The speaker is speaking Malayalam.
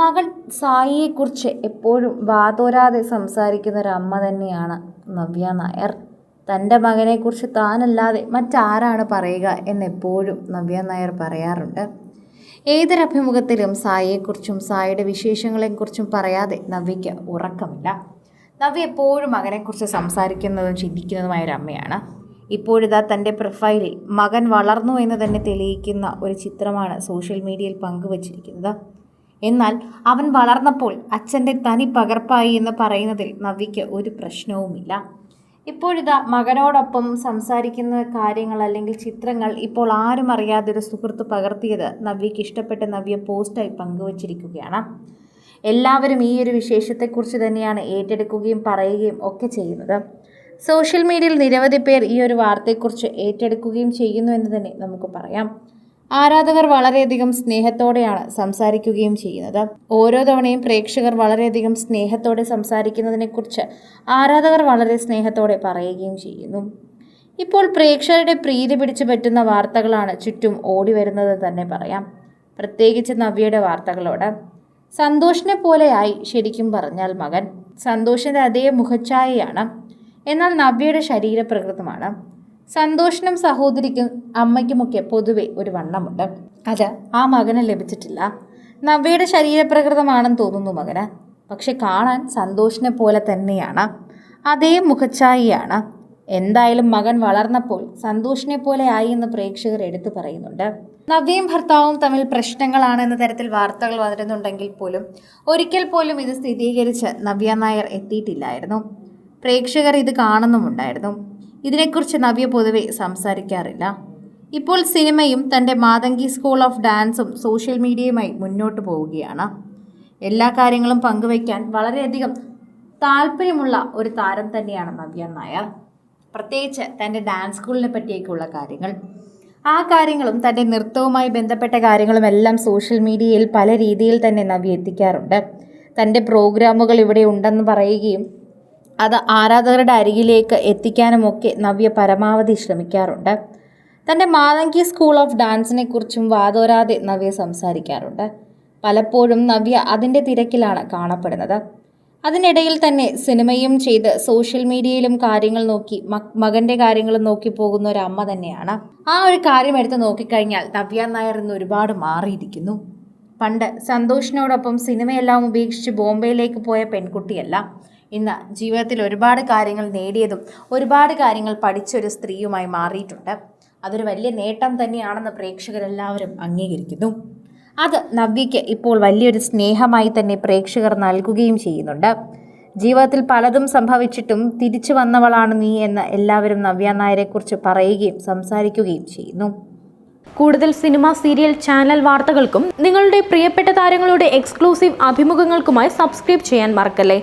മകൾ സായിയെക്കുറിച്ച് എപ്പോഴും വാതോരാതെ സംസാരിക്കുന്ന ഒരു അമ്മ തന്നെയാണ് നവ്യ നായർ. തൻ്റെ മകനെക്കുറിച്ച് താനല്ലാതെ മറ്റാരാണ് പറയുക എന്നെപ്പോഴും നവ്യ നായർ പറയാറുണ്ട്. ഏതൊരഭിമുഖത്തിലും സായിയെക്കുറിച്ചും സായിയുടെ വിശേഷങ്ങളെക്കുറിച്ചും പറയാതെ നവ്യയ്ക്ക് ഉറക്കമില്ല. നവ്യ എപ്പോഴും മകനെക്കുറിച്ച് സംസാരിക്കുന്നതും ചിന്തിക്കുന്നതുമായ ഒരു അമ്മയാണ്. ഇപ്പോഴിതാ തൻ്റെ പ്രൊഫൈലിൽ മകൻ വളർന്നു എന്ന് തന്നെ തെളിയിക്കുന്ന ഒരു ചിത്രമാണ് സോഷ്യൽ മീഡിയയിൽ പങ്കുവച്ചിരിക്കുന്നത്. എന്നാൽ അവൻ വളർന്നപ്പോൾ അച്ഛൻ്റെ തനി പകർപ്പായി എന്ന് പറയുന്നതിൽ നവ്യയ്ക്ക് ഒരു പ്രശ്നവുമില്ല. ഇപ്പോഴിതാ മകനോടൊപ്പം സംസാരിക്കുന്ന കാര്യങ്ങൾ അല്ലെങ്കിൽ ചിത്രങ്ങൾ ഇപ്പോൾ ആരും അറിയാതെ ഒരു സുഹൃത്ത് പകർത്തിയത് നവ്യയ്ക്ക് ഇഷ്ടപ്പെട്ട നവ്യ പോസ്റ്റായി പങ്കുവച്ചിരിക്കുകയാണ്. എല്ലാവരും ഈ ഒരു വിശേഷത്തെക്കുറിച്ച് തന്നെയാണ് ഏറ്റെടുക്കുകയും പറയുകയും ഒക്കെ ചെയ്യുന്നത്. സോഷ്യൽ മീഡിയയിൽ നിരവധി പേർ ഈ ഒരു വാർത്തയെക്കുറിച്ച് ഏറ്റെടുക്കുകയും ചെയ്യുന്നു എന്ന് തന്നെ നമുക്ക് പറയാം. ആരാധകർ വളരെയധികം സ്നേഹത്തോടെയാണ് സംസാരിക്കുകയും ചെയ്യുന്നത്. ഓരോ തവണയും പ്രേക്ഷകർ വളരെയധികം സ്നേഹത്തോടെ സംസാരിക്കുന്നതിനെക്കുറിച്ച് ആരാധകർ വളരെ സ്നേഹത്തോടെ പറയുകയും ചെയ്യുന്നു. ഇപ്പോൾ പ്രേക്ഷകരുടെ പ്രീതി പിടിച്ചു പറ്റുന്ന വാർത്തകളാണ് ചുറ്റും ഓടി വരുന്നത് തന്നെ പറയാം. പ്രത്യേകിച്ച് നവ്യയുടെ വാർത്തകളോട്. സന്തോഷിനെ പോലെയായി ശരിക്കും പറഞ്ഞാൽ മകൻ. സന്തോഷിൻ്റെ അതേ മുഖഛായയാണ്, എന്നാൽ നവ്യയുടെ ശരീരപ്രകൃതമാണ്. സന്തോഷിനും സഹോദരിക്കും അമ്മയ്ക്കുമൊക്കെ പൊതുവെ ഒരു വണ്ണമുണ്ട്. അത് ആ മകന് ലഭിച്ചിട്ടില്ല. നവ്യയുടെ ശരീരപ്രകൃതമാണെന്ന് തോന്നുന്നു മകന്. പക്ഷെ കാണാൻ സന്തോഷിനെ പോലെ തന്നെയാണ്, അതേ മുഖഛായയാണ്. എന്തായാലും മകൻ വളർന്നപ്പോൾ സന്തോഷിനെ പോലെ ആയി എന്ന് പ്രേക്ഷകർ എടുത്തു പറയുന്നുണ്ട്. നവ്യയും ഭർത്താവും തമ്മിൽ പ്രശ്നങ്ങളാണ് എന്ന തരത്തിൽ വാർത്തകൾ വരുന്നുണ്ടെങ്കിൽ പോലും ഒരിക്കൽ പോലും ഇത് സ്ഥിരീകരിച്ച് നവ്യ നായർ എത്തിയിട്ടില്ലായിരുന്നു. പ്രേക്ഷകർ ഇത് കാണുന്നുമുണ്ടായിരുന്നു. ഇതിനെക്കുറിച്ച് നവ്യ പൊതുവെ സംസാരിക്കാറില്ല. ഇപ്പോൾ സിനിമയും തൻ്റെ മാതങ്കി സ്കൂൾ ഓഫ് ഡാൻസും സോഷ്യൽ മീഡിയയുമായി മുന്നോട്ട് പോവുകയാണ്. എല്ലാ കാര്യങ്ങളും പങ്കുവയ്ക്കാൻ വളരെയധികം താല്പര്യമുള്ള ഒരു താരം തന്നെയാണ് നവ്യ നായർ. പ്രത്യേകിച്ച് തൻ്റെ ഡാൻസ് സ്കൂളിനെ പറ്റിയൊക്കെയുള്ള കാര്യങ്ങൾ, ആ കാര്യങ്ങളും തൻ്റെ നൃത്തവുമായി ബന്ധപ്പെട്ട കാര്യങ്ങളും എല്ലാം സോഷ്യൽ മീഡിയയിൽ പല രീതിയിൽ തന്നെ നവ്യ എത്തിക്കാറുണ്ട്. തൻ്റെ പ്രോഗ്രാമുകൾ ഇവിടെ ഉണ്ടെന്ന് പറയുകയും അത് ആരാധകരുടെ അരികിലേക്ക് എത്തിക്കാനുമൊക്കെ നവ്യ പരമാവധി ശ്രമിക്കാറുണ്ട്. തൻ്റെ മാതങ്കി സ്കൂൾ ഓഫ് ഡാൻസിനെ കുറിച്ചും വാതോരാതെ നവ്യ സംസാരിക്കാറുണ്ട്. പലപ്പോഴും നവ്യ അതിൻ്റെ തിരക്കിലാണ് കാണപ്പെടുന്നത്. അതിനിടയിൽ തന്നെ സിനിമയും ചെയ്ത് സോഷ്യൽ മീഡിയയിലും കാര്യങ്ങൾ നോക്കി മകൻ്റെ കാര്യങ്ങളും നോക്കി പോകുന്ന ഒരു അമ്മ തന്നെയാണ്. ആ ഒരു കാര്യം എടുത്ത് നോക്കിക്കഴിഞ്ഞാൽ നവ്യ നായർ ഇന്ന് ഒരുപാട് മാറിയിരിക്കുന്നു. പണ്ട് സന്തോഷിനോടൊപ്പം സിനിമയെല്ലാം ഉപേക്ഷിച്ച് ബോംബെയിലേക്ക് പോയ പെൺകുട്ടിയല്ല, ഇന്ന് ജീവിതത്തിൽ ഒരുപാട് കാര്യങ്ങൾ നേടിയതും ഒരുപാട് കാര്യങ്ങൾ പഠിച്ചൊരു സ്ത്രീയുമായി മാറിയിട്ടുണ്ട്. അതൊരു വലിയ നേട്ടം തന്നെയാണെന്ന് പ്രേക്ഷകരെല്ലാവരും അംഗീകരിക്കുന്നു. അത് നവ്യയ്ക്ക് ഇപ്പോൾ വലിയൊരു സ്നേഹമായി തന്നെ പ്രേക്ഷകർ നൽകുകയും ചെയ്യുന്നുണ്ട്. ജീവിതത്തിൽ പലതും സംഭവിച്ചിട്ടും തിരിച്ചു വന്നവളാണ് നീ എന്ന് എല്ലാവരും നവ്യ നായരെക്കുറിച്ച് പറയുകയും സംസാരിക്കുകയും ചെയ്യുന്നു. കൂടുതൽ സിനിമ, സീരിയൽ, ചാനൽ വാർത്തകൾക്കും നിങ്ങളുടെ പ്രിയപ്പെട്ട താരങ്ങളുടെ എക്സ്ക്ലൂസീവ് അഭിമുഖങ്ങൾക്കുമായി സബ്സ്ക്രൈബ് ചെയ്യാൻ മറക്കല്ലേ.